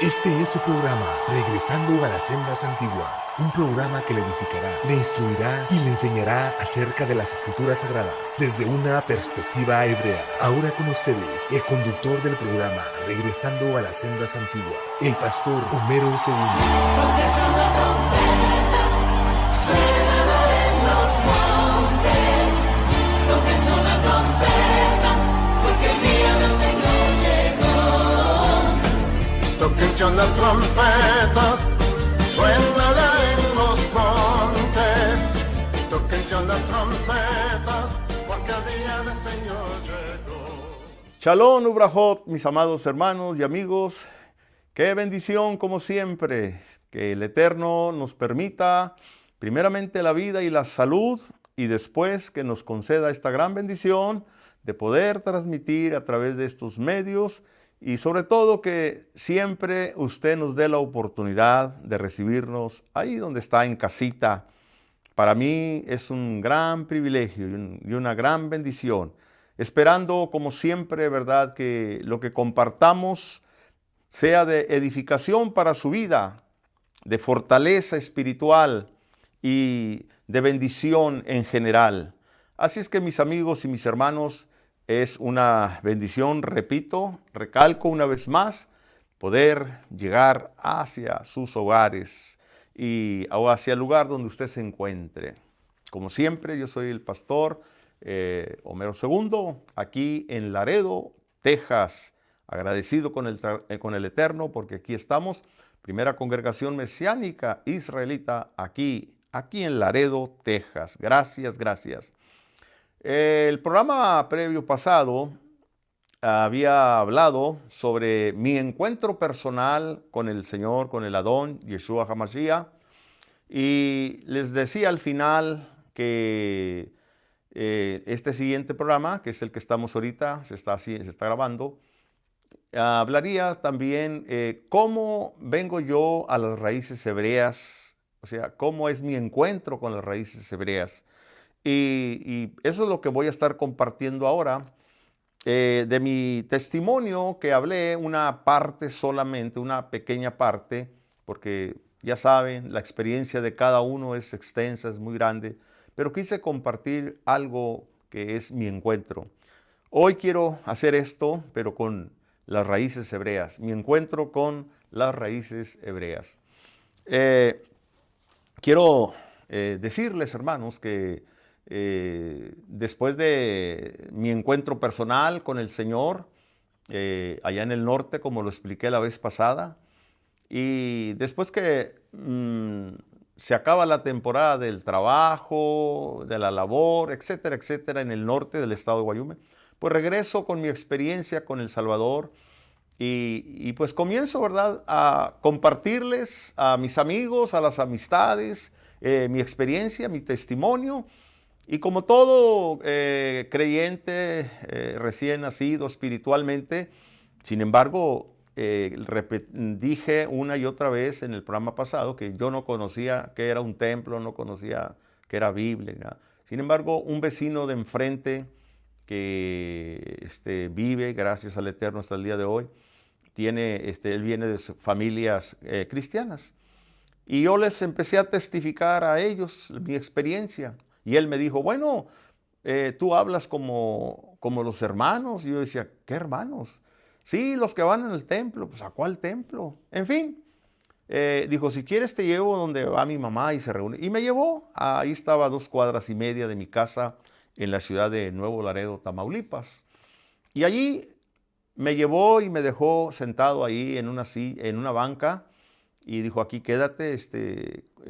Este es su programa, Regresando a las Sendas Antiguas, un programa que le edificará, le instruirá y le enseñará acerca de las Escrituras Sagradas desde una perspectiva hebrea. Ahora con ustedes, el conductor del programa, Regresando a las Sendas Antiguas, el pastor Homero Segundo. Tóquense una trompeta, suénala en los montes. Tóquense una trompeta, porque el día del Señor llegó. Shalom, Ubrajot, mis amados hermanos y amigos. Qué bendición, como siempre, que el Eterno nos permita, primeramente, la vida y la salud, y después que nos conceda esta gran bendición de poder transmitir a través de estos medios, y sobre todo que siempre usted nos dé la oportunidad de recibirnos ahí donde está, en casita. Para mí es un gran privilegio y una gran bendición, esperando como siempre, ¿verdad?, que lo que compartamos sea de edificación para su vida, de fortaleza espiritual y de bendición en general. Así es que, mis amigos y mis hermanos, es una bendición, repito, recalco una vez más, poder llegar hacia sus hogares o hacia el lugar donde usted se encuentre. Como siempre, yo soy el pastor Homero Segundo, aquí en Laredo, Texas. Agradecido con el Eterno, porque aquí estamos, primera congregación mesiánica israelita, aquí en Laredo, Texas. Gracias, gracias. El programa previo pasado había hablado sobre mi encuentro personal con el Señor, con el Adón, Yeshua HaMashiach, y les decía al final que este siguiente programa, que es el que estamos ahorita, se está grabando, hablaría también cómo vengo yo a las raíces hebreas, o sea, cómo es mi encuentro con las raíces hebreas. Y eso es lo que voy a estar compartiendo ahora. De mi testimonio que hablé, una parte solamente, una pequeña parte, porque ya saben, la experiencia de cada uno es extensa, es muy grande, pero quise compartir algo que es mi encuentro. Hoy quiero hacer esto, pero con las raíces hebreas, mi encuentro con las raíces hebreas. Quiero decirles, hermanos, que después de mi encuentro personal con el Señor, allá en el norte, como lo expliqué la vez pasada, y después que se acaba la temporada del trabajo, de la labor, etcétera, etcétera, en el norte del estado de Guayume, pues regreso con mi experiencia con El Salvador y pues comienzo, ¿verdad?, a compartirles a mis amigos, a las amistades, mi experiencia, mi testimonio. Y como todo creyente recién nacido espiritualmente, sin embargo, dije una y otra vez en el programa pasado que yo no conocía qué era un templo, no conocía qué era Biblia, nada. Sin embargo, un vecino de enfrente que vive, gracias al Eterno hasta el día de hoy, él viene de familias cristianas. Y yo les empecé a testificar a ellos mi experiencia. Y él me dijo, bueno, tú hablas como los hermanos. Y yo decía, ¿qué hermanos? Sí, los que van en el templo. Pues, ¿a cuál templo? En fin, dijo, si quieres te llevo donde va mi mamá y se reúne. Y me llevó, ahí estaba a 2,5 cuadras de mi casa en la ciudad de Nuevo Laredo, Tamaulipas. Y allí me llevó y me dejó sentado ahí en una banca. Y dijo, aquí quédate,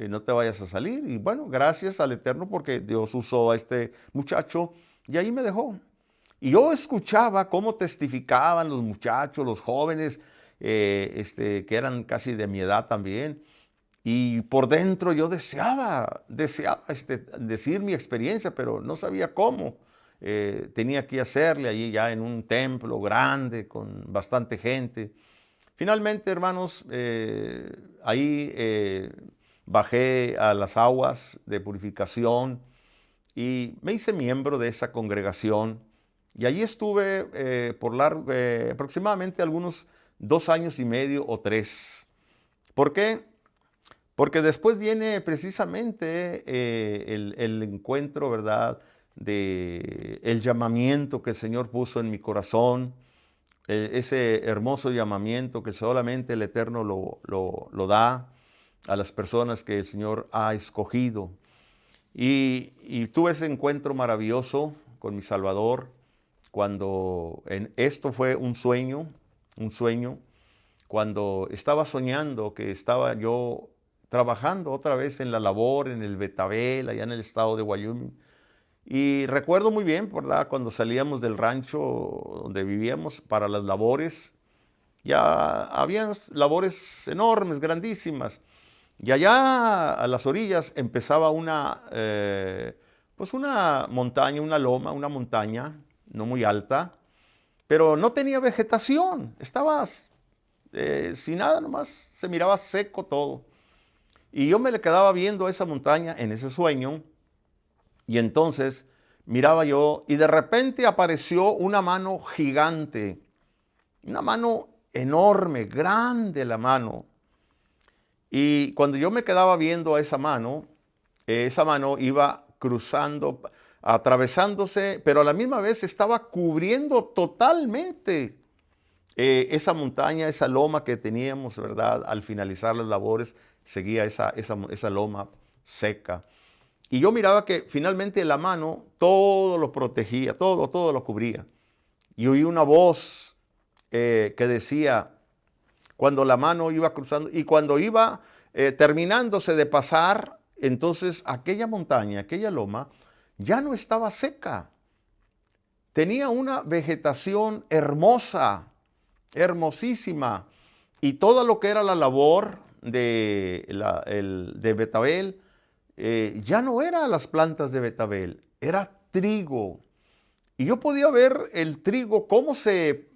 no te vayas a salir. Y bueno, gracias al Eterno porque Dios usó a este muchacho y ahí me dejó. Y yo escuchaba cómo testificaban los muchachos, los jóvenes, que eran casi de mi edad también. Y por dentro yo deseaba decir mi experiencia, pero no sabía cómo. Tenía que hacerle allí ya en un templo grande con bastante gente. Finalmente, hermanos, ahí bajé a las aguas de purificación y me hice miembro de esa congregación. Y allí estuve por aproximadamente algunos 2 años y medio o 3. ¿Por qué? Porque después viene precisamente el encuentro, ¿verdad?, de el llamamiento que el Señor puso en mi corazón, ese hermoso llamamiento que solamente el Eterno lo da a las personas que el Señor ha escogido. Y tuve ese encuentro maravilloso con mi Salvador, cuando esto fue un sueño, cuando estaba soñando que estaba yo trabajando otra vez en la labor, en el Betabel, allá en el estado de Wyoming. Y recuerdo muy bien, ¿verdad?, cuando salíamos del rancho donde vivíamos para las labores, ya había labores enormes, grandísimas. Y allá a las orillas empezaba pues una montaña, una loma, una montaña, no muy alta, pero no tenía vegetación, estaba sin nada, nomás se miraba seco todo. Y yo me le quedaba viendo a esa montaña en ese sueño, y entonces miraba yo, y de repente apareció una mano gigante, una mano enorme, grande la mano. Y cuando yo me quedaba viendo a esa mano iba cruzando, atravesándose, pero a la misma vez estaba cubriendo totalmente esa montaña, esa loma que teníamos, ¿verdad? Al finalizar las labores, seguía esa loma seca. Y yo miraba que finalmente la mano todo lo protegía, todo lo cubría. Y oí una voz que decía, cuando la mano iba cruzando y cuando iba terminándose de pasar, entonces aquella montaña, aquella loma, ya no estaba seca. Tenía una vegetación hermosa, hermosísima. Y todo lo que era la labor de Betabel, ya no era las plantas de Betabel, era trigo. Y yo podía ver el trigo, cómo se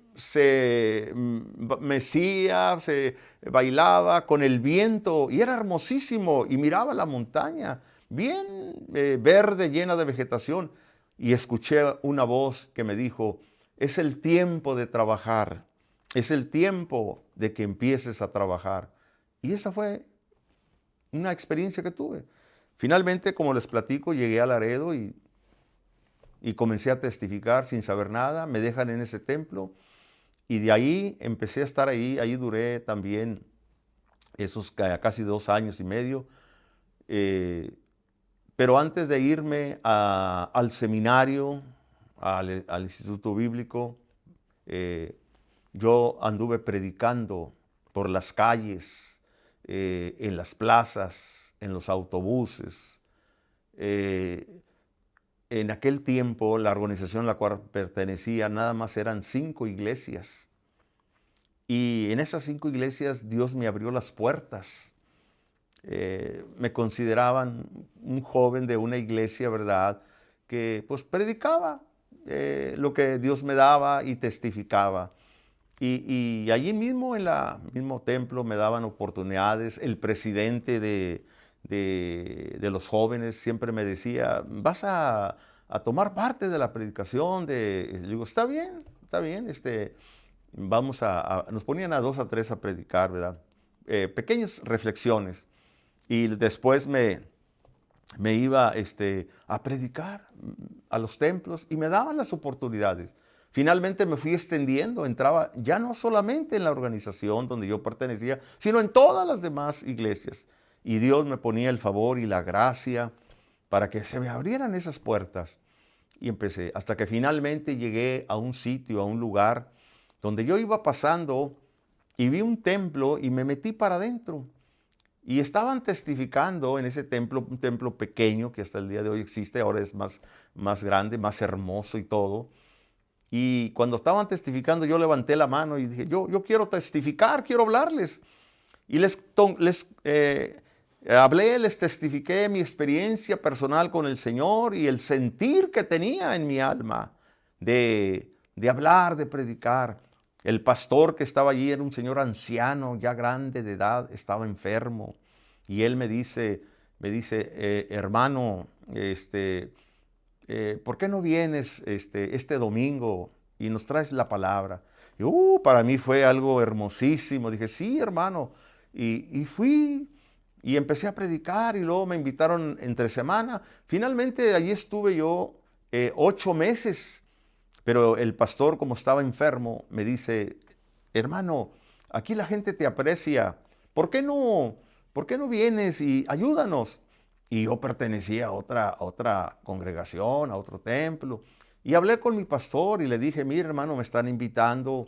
mecía, se bailaba con el viento, y era hermosísimo. Y miraba la montaña, bien verde, llena de vegetación. Y escuché una voz que me dijo, es el tiempo de trabajar, es el tiempo de que empieces a trabajar. Y esa fue una experiencia que tuve. Finalmente, como les platico, llegué a Laredo y comencé a testificar sin saber nada. Me dejan en ese templo y de ahí empecé a estar ahí. Ahí duré también esos casi 2 años y medio. Pero antes de irme al seminario, al Instituto Bíblico, yo anduve predicando por las calles, en las plazas, en los autobuses. En aquel tiempo, la organización a la cual pertenecía nada más eran 5 iglesias. Y en esas 5 iglesias Dios me abrió las puertas. Me consideraban un joven de una iglesia, ¿verdad?, que pues predicaba lo que Dios me daba y testificaba. Y allí mismo, en el mismo templo, me daban oportunidades. El presidente de los jóvenes siempre me decía, vas a tomar parte de la predicación. Le digo, está bien, nos ponían a 2 a 3 a predicar, ¿verdad? Pequeñas reflexiones. Y después me iba a predicar a los templos y me daban las oportunidades. Finalmente me fui extendiendo, entraba ya no solamente en la organización donde yo pertenecía, sino en todas las demás iglesias. Y Dios me ponía el favor y la gracia para que se me abrieran esas puertas. Y empecé, hasta que finalmente llegué a un sitio, a un lugar, donde yo iba pasando y vi un templo y me metí para adentro. Y estaban testificando en ese templo, un templo pequeño que hasta el día de hoy existe, ahora es más grande, más hermoso y todo. Y cuando estaban testificando, yo levanté la mano y dije, yo quiero testificar, quiero hablarles. Y les hablé, les testifiqué mi experiencia personal con el Señor y el sentir que tenía en mi alma de hablar, de predicar. El pastor que estaba allí era un señor anciano, ya grande de edad, estaba enfermo. Y él me dice, hermano, ¿por qué no vienes este domingo y nos traes la palabra? Y para mí fue algo hermosísimo. Dije, sí, hermano. Y fui y empecé a predicar y luego me invitaron entre semana. Finalmente allí estuve yo 8 meses, pero el pastor, como estaba enfermo, me dice, hermano, aquí la gente te aprecia. ¿Por qué no vienes y ayúdanos? Y yo pertenecía a otra congregación, a otro templo. Y hablé con mi pastor y le dije, mire hermano, me están invitando,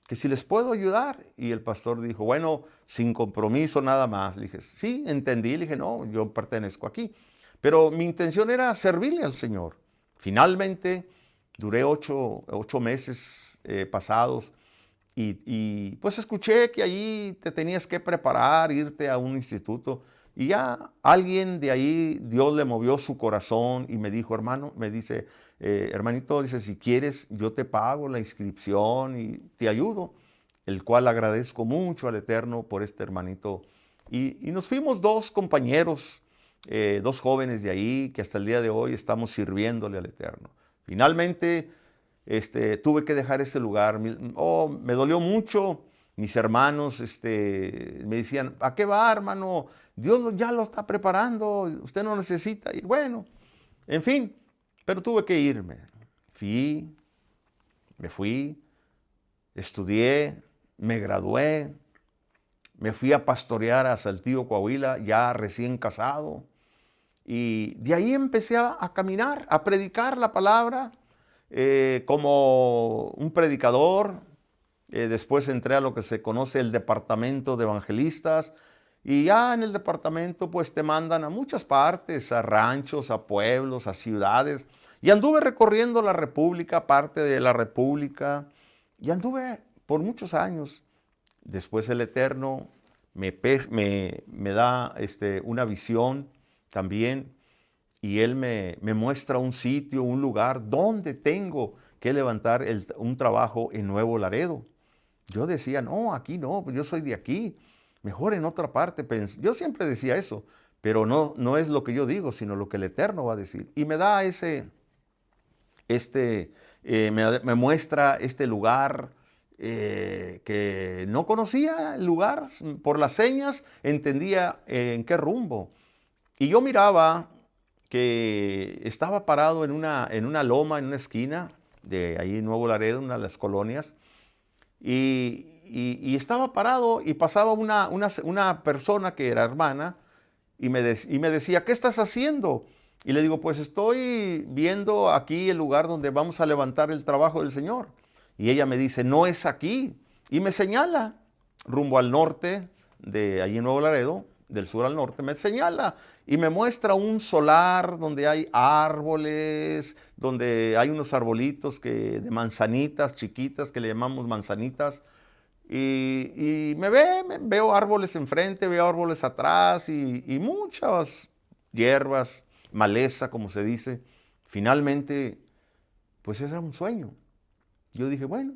que si les puedo ayudar. Y el pastor dijo, bueno, sin compromiso nada más. Le dije, sí, entendí. Le dije, no, yo pertenezco aquí. Pero mi intención era servirle al Señor. Finalmente, duré 8 meses pasados y pues escuché que allí te tenías que preparar, irte a un instituto. Y ya alguien de ahí, Dios le movió su corazón y me dijo, hermano, me dice, hermanito, dice, si quieres, yo te pago la inscripción y te ayudo, el cual agradezco mucho al Eterno por este hermanito. Y nos fuimos 2 compañeros, 2 jóvenes de ahí, que hasta el día de hoy estamos sirviéndole al Eterno. Finalmente, tuve que dejar ese lugar. Me dolió mucho. Mis hermanos me decían, ¿a qué va, hermano? Dios ya lo está preparando, usted no necesita ir. Bueno, en fin, pero tuve que irme. Me fui, estudié, me gradué, me fui a pastorear a Saltillo, Coahuila, ya recién casado. Y de ahí empecé a caminar, a predicar la palabra como un predicador. Después entré a lo que se conoce el departamento de evangelistas. Y ya en el departamento pues te mandan a muchas partes, a ranchos, a pueblos, a ciudades. Y anduve recorriendo la república, parte de la república. Y anduve por muchos años. Después el Eterno me da una visión también. Y Él me muestra un sitio, un lugar donde tengo que levantar un trabajo en Nuevo Laredo. Yo decía, no, aquí no, pues yo soy de aquí. Mejor en otra parte. Yo siempre decía eso, pero no es lo que yo digo, sino lo que el Eterno va a decir. Y me da me muestra este lugar que no conocía el lugar. Por las señas entendía en qué rumbo. Y yo miraba que estaba parado en una loma, en una esquina de ahí en Nuevo Laredo, una de las colonias. Y estaba parado y pasaba una persona que era hermana y me decía, ¿qué estás haciendo? Y le digo, pues estoy viendo aquí el lugar donde vamos a levantar el trabajo del Señor. Y ella me dice, no es aquí. Y me señala rumbo al norte, de allí en Nuevo Laredo, del sur al norte, me señala y me muestra un solar donde hay árboles, donde hay unos arbolitos de manzanitas chiquitas que le llamamos manzanitas. Y veo árboles enfrente, veo árboles atrás y muchas hierbas, maleza, como se dice. Finalmente, pues ese era un sueño. Yo dije, bueno,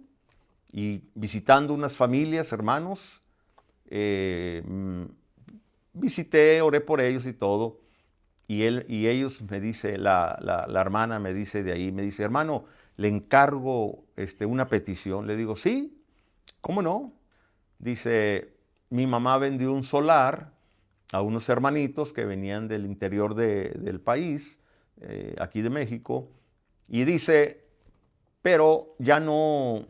y visitando unas familias, hermanos, visité, oré por ellos y todo. Y ellos me dice, la hermana me dice de ahí, me dice, hermano, le encargo una petición. Le digo, sí, ¿cómo no? Dice, mi mamá vendió un solar a unos hermanitos que venían del interior del país, aquí de México, y dice, pero ya no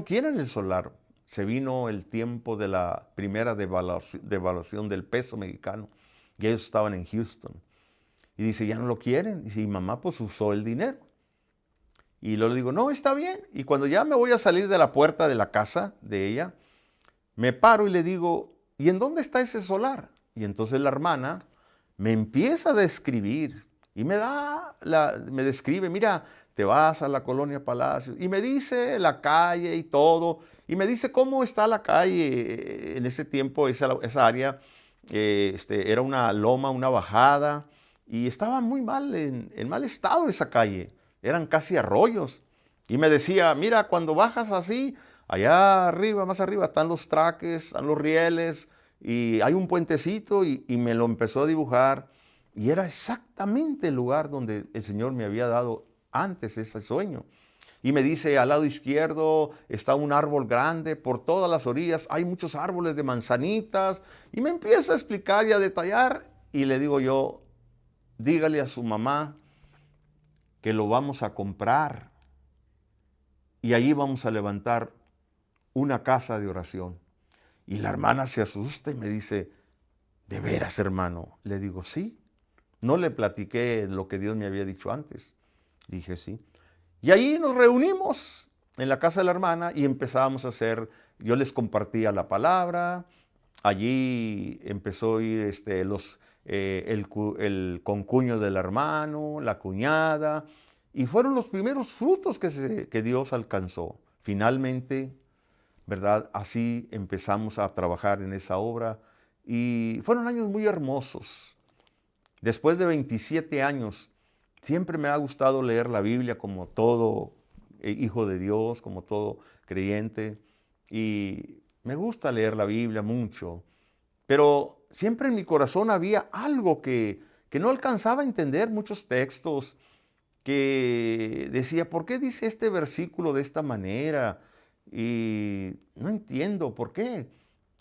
quieren el solar. Se vino el tiempo de la primera devaluación del peso mexicano y ellos estaban en Houston. Y dice, ya no lo quieren. Y dice, mi mamá pues usó el dinero. Y luego le digo, no, está bien. Y cuando ya me voy a salir de la puerta de la casa de ella, me paro y le digo, ¿y en dónde está ese solar? Y entonces la hermana me empieza a describir y me describe, mira, te vas a la Colonia Palacios, y me dice la calle y todo, y me dice cómo está la calle en ese tiempo, esa área, era una loma, una bajada, y estaba muy mal, en mal estado esa calle, eran casi arroyos, y me decía, mira, cuando bajas así, allá arriba, más arriba, están los traques, están los rieles, y hay un puentecito, y me lo empezó a dibujar, y era exactamente el lugar donde el Señor me había dado antes ese sueño. y me dice, al lado izquierdo está un árbol grande, por todas las orillas hay muchos árboles de manzanitas, y me empieza a explicar y a detallar, y le digo yo, dígale a su mamá que lo vamos a comprar, y allí vamos a levantar una casa de oración. Y la hermana se asusta y me dice, ¿de veras, hermano? Le digo, sí. No le platiqué lo que Dios me había dicho antes. Dije, sí. Y ahí nos reunimos en la casa de la hermana y empezamos a hacer, yo les compartía la palabra, allí empezó a ir el concuño del hermano, la cuñada, y fueron los primeros frutos que Dios alcanzó. Finalmente, ¿verdad? Así empezamos a trabajar en esa obra y fueron años muy hermosos. Después de 27 años, siempre me ha gustado leer la Biblia como todo hijo de Dios, como todo creyente, y me gusta leer la Biblia mucho, pero siempre en mi corazón había algo que no alcanzaba a entender, muchos textos que decía, ¿por qué dice este versículo de esta manera? Y no entiendo por qué.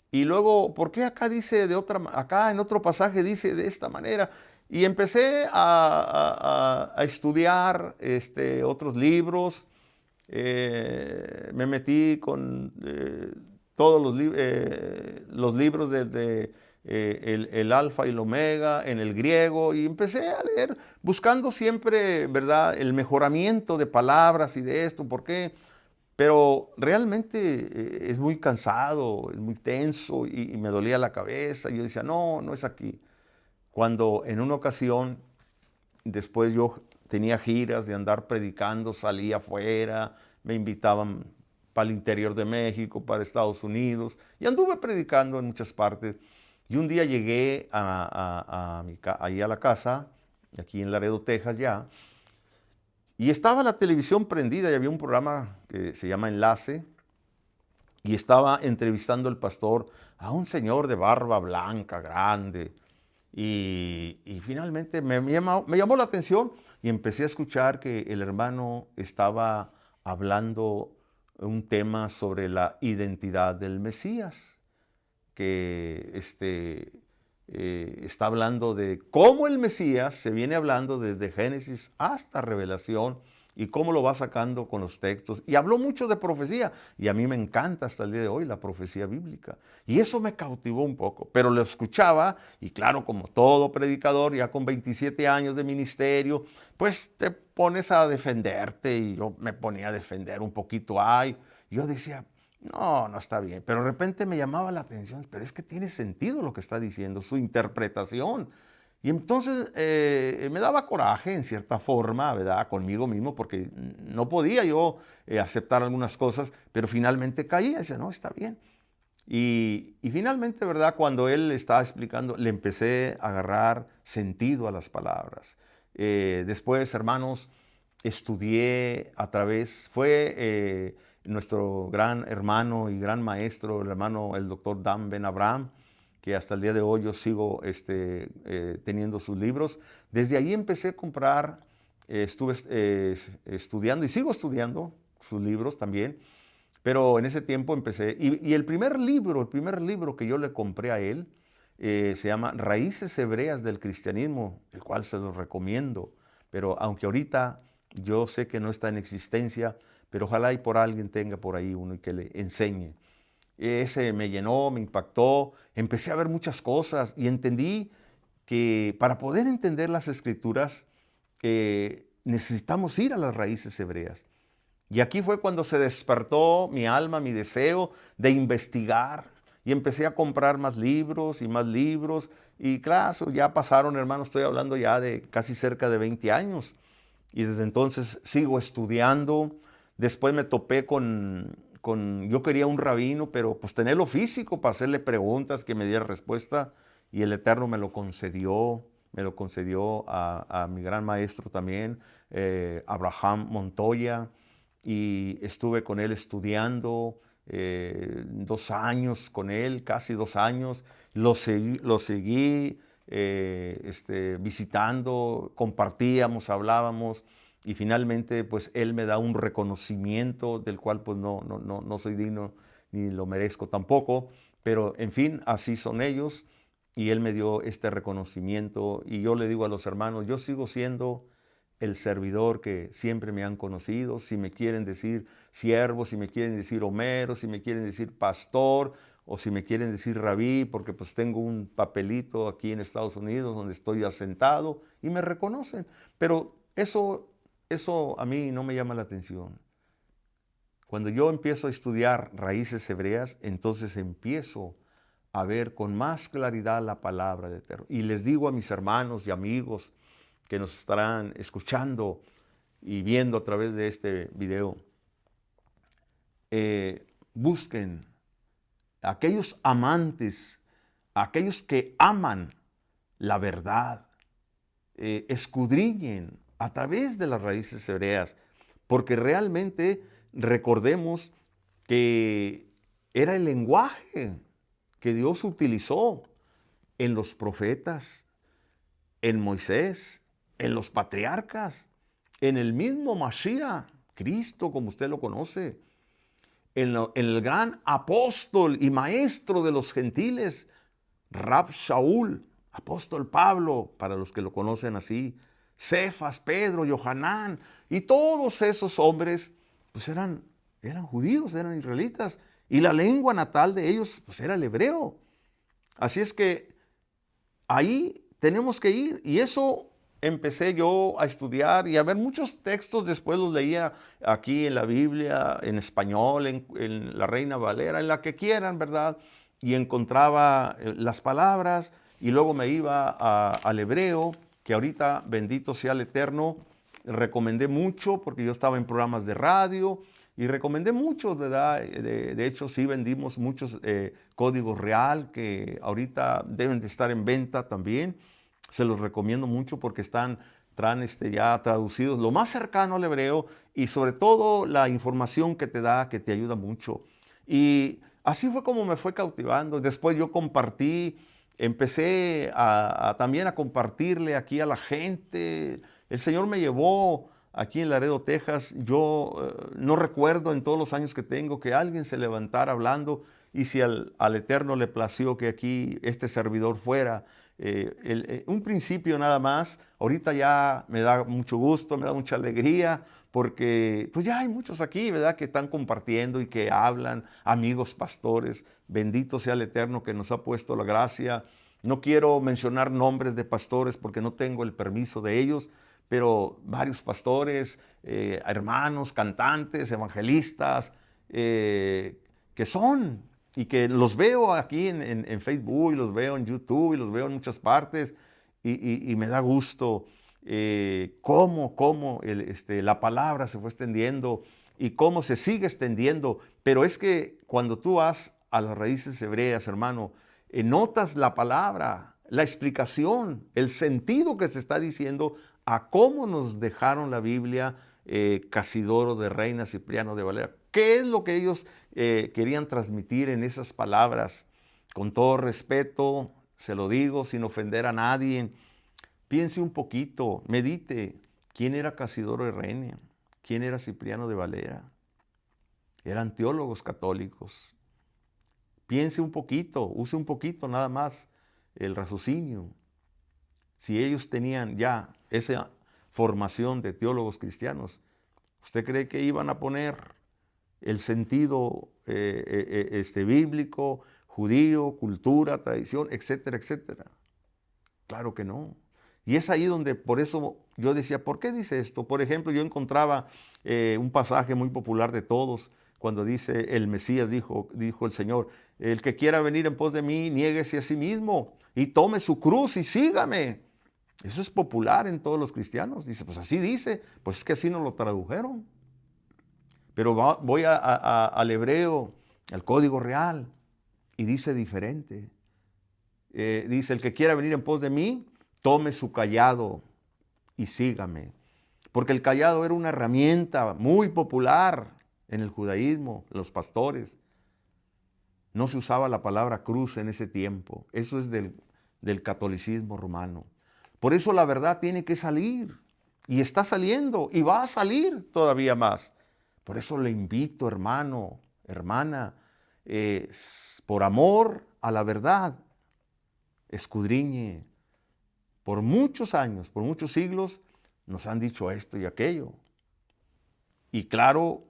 Y luego, ¿por qué acá dice acá en otro pasaje dice de esta manera? Y empecé a estudiar otros libros. Me metí con todos los libros desde el Alfa y el Omega en el griego, y empecé a leer buscando siempre, ¿verdad?, el mejoramiento de palabras y de esto. ¿Por qué? Pero realmente es muy cansado, es muy tenso y me dolía la cabeza. Y yo decía, no, no es aquí. Cuando en una ocasión, después yo tenía giras de andar predicando, salía afuera, me invitaban para el interior de México, para Estados Unidos, y anduve predicando en muchas partes. Y un día llegué ahí a la casa, aquí en Laredo, Texas ya, y estaba la televisión prendida y había un programa que se llama Enlace, y estaba entrevistando el pastor a un señor de barba blanca, grande, y finalmente me llamó la atención y empecé a escuchar que el hermano estaba hablando un tema sobre la identidad del Mesías, que está hablando de cómo el Mesías se viene hablando desde Génesis hasta Revelación y cómo lo va sacando con los textos. Y habló mucho de profecía, y a mí me encanta hasta el día de hoy la profecía bíblica. Y eso me cautivó un poco, pero lo escuchaba, y claro, como todo predicador, ya con 27 años de ministerio, pues te pones a defenderte, y yo me ponía a defender un poquito. Yo decía, no, no está bien, pero de repente me llamaba la atención, pero es que tiene sentido lo que está diciendo, su interpretación. Y entonces me daba coraje en cierta forma, ¿verdad?, conmigo mismo, porque no podía yo aceptar algunas cosas, pero finalmente caía y decía, no, está bien. Y finalmente, ¿verdad?, cuando él estaba explicando, le empecé a agarrar sentido a las palabras. Después, hermanos, estudié fue nuestro gran hermano y gran maestro, el doctor Dan Ben Abraham, que hasta el día de hoy yo sigo teniendo sus libros. Desde ahí empecé a comprar, estuve estudiando y sigo estudiando sus libros también, pero en ese tiempo empecé, y el primer libro que yo le compré a él se llama Raíces Hebreas del Cristianismo, el cual se los recomiendo, pero aunque ahorita yo sé que no está en existencia, pero ojalá y por alguien tenga por ahí uno y que le enseñe. Ese me llenó, me impactó, empecé a ver muchas cosas y entendí que para poder entender las Escrituras necesitamos ir a las raíces hebreas. Y aquí fue cuando se despertó mi alma, mi deseo de investigar, y empecé a comprar más libros y más libros. Y claro, ya pasaron, hermanos, estoy hablando ya de casi cerca de 20 años. Y desde entonces sigo estudiando. Después me topé yo quería un rabino, pero pues tenerlo físico para hacerle preguntas, que me diera respuesta, y el Eterno me lo concedió a mi gran maestro también, Abraham Montoya, y estuve con él estudiando 2 años con él, casi 2 años, lo seguí visitando, compartíamos, hablábamos, y finalmente pues Él me da un reconocimiento del cual pues no soy digno ni lo merezco tampoco, pero en fin, así son ellos y Él me dio este reconocimiento y yo le digo a los hermanos, yo sigo siendo el servidor que siempre me han conocido, si me quieren decir siervo, si me quieren decir Homero, si me quieren decir pastor, o si me quieren decir rabí, porque pues tengo un papelito aquí en Estados Unidos donde estoy asentado y me reconocen. Pero eso a mí no me llama la atención. Cuando yo empiezo a estudiar raíces hebreas, entonces empiezo a ver con más claridad la palabra de Eterno. Y les digo a mis hermanos y amigos que nos estarán escuchando y viendo a través de este video, busquen aquellos amantes, aquellos que aman la verdad, escudriñen a través de las raíces hebreas, porque realmente recordemos que era el lenguaje que Dios utilizó en los profetas, en Moisés, en los patriarcas, en el mismo Mashiach, Cristo como usted lo conoce, en el gran apóstol y maestro de los gentiles, Rab Shaul, apóstol Pablo, para los que lo conocen así, Cefas, Pedro, Yohanan, y todos esos hombres, pues eran judíos, eran israelitas, y la lengua natal de ellos, pues era el hebreo. Así es que ahí tenemos que ir, y eso empecé yo a estudiar y a ver muchos textos, después los leía aquí en la Biblia, en español, en la Reina Valera, en la que quieran, ¿verdad? Y encontraba las palabras y luego me iba al hebreo, que ahorita, bendito sea el Eterno, recomendé mucho porque yo estaba en programas de radio y recomendé muchos, ¿verdad? De hecho, sí vendimos muchos códigos real que ahorita deben de estar en venta también. Se los recomiendo mucho porque están ya traducidos lo más cercano al hebreo y sobre todo la información que te da, que te ayuda mucho. Y así fue como me fue cautivando. Después yo compartí, empecé también a compartirle aquí a la gente. El Señor me llevó aquí en Laredo, Texas. Yo no recuerdo en todos los años que tengo que alguien se levantara hablando y si al Eterno le plació que aquí este servidor fuera. Un principio nada más, ahorita ya me da mucho gusto, me da mucha alegría, porque pues ya hay muchos aquí, ¿verdad?, que están compartiendo y que hablan, amigos pastores, bendito sea el Eterno que nos ha puesto la gracia. No quiero mencionar nombres de pastores porque no tengo el permiso de ellos, pero varios pastores, hermanos, cantantes, evangelistas, que son... y que los veo aquí en Facebook, y los veo en YouTube, y los veo en muchas partes, y me da gusto cómo la palabra se fue extendiendo y cómo se sigue extendiendo. Pero es que cuando tú vas a las raíces hebreas, hermano, notas la palabra, la explicación, el sentido que se está diciendo a cómo nos dejaron la Biblia, Casidoro de Reina, Cipriano de Valera. ¿Qué es lo que ellos querían transmitir en esas palabras? Con todo respeto, se lo digo, sin ofender a nadie. Piense un poquito, medite. ¿Quién era Casidoro de Reina? ¿Quién era Cipriano de Valera? Eran teólogos católicos. Piense un poquito, use un poquito nada más el raciocinio. Si ellos tenían ya esa formación de teólogos cristianos, ¿usted cree que iban a poner el sentido bíblico, judío, cultura, tradición, etcétera, etcétera? Claro que no. Y es ahí donde, por eso yo decía, ¿por qué dice esto? Por ejemplo, yo encontraba un pasaje muy popular de todos, cuando dice el Mesías, dijo el Señor, el que quiera venir en pos de mí, niéguese a sí mismo y tome su cruz y sígame. Eso es popular en todos los cristianos. Dice, pues así dice, pues es que así nos lo tradujeron. Pero voy al hebreo, al código real, y dice diferente. Dice, el que quiera venir en pos de mí, tome su cayado y sígame. Porque el cayado era una herramienta muy popular en el judaísmo, los pastores. No se usaba la palabra cruz en ese tiempo. Eso es del catolicismo romano. Por eso la verdad tiene que salir. Y está saliendo y va a salir todavía más. Por eso le invito, hermano, hermana, por amor a la verdad, escudriñe. Por muchos años, por muchos siglos, nos han dicho esto y aquello. Y claro,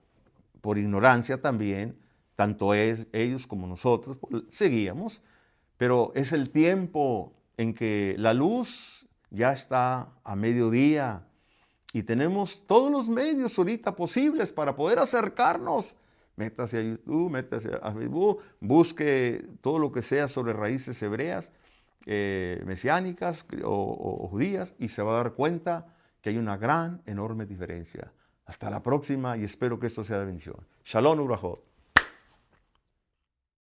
por ignorancia también, tanto ellos como nosotros seguíamos, pero es el tiempo en que la luz ya está a mediodía y tenemos todos los medios ahorita posibles para poder acercarnos. Métase a YouTube, métase a Facebook, busque todo lo que sea sobre raíces hebreas, mesiánicas o judías, y se va a dar cuenta que hay una gran, enorme diferencia. Hasta la próxima y espero que esto sea de bendición. Shalom Ubrajot.